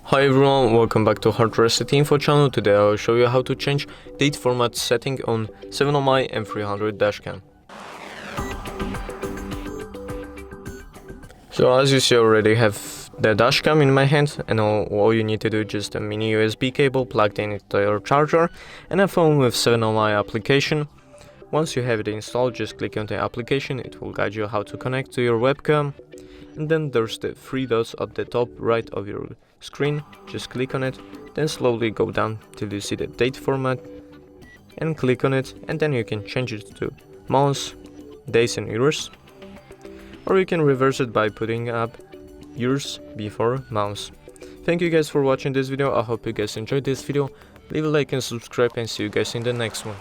Hi everyone, welcome back to HardReset.Info channel. Today I'll show you how to change date format setting on 7 M300 dash cam. So as you see, I already have the dash cam in my hand, and all you need to do is just a mini USB cable plugged into your charger and a phone with 7 application. Once you have it installed, just click on the application. It will guide you how to connect to your webcam. And then there's the three dots at the top right of your screen. Just click on it, then slowly go down till you see the date format and click on it, and then you can change it to months, days and years, or you can reverse it by putting up years before months. Thank you guys for watching this video. I hope you guys enjoyed this video. Leave a like and subscribe, and see you guys in the next one.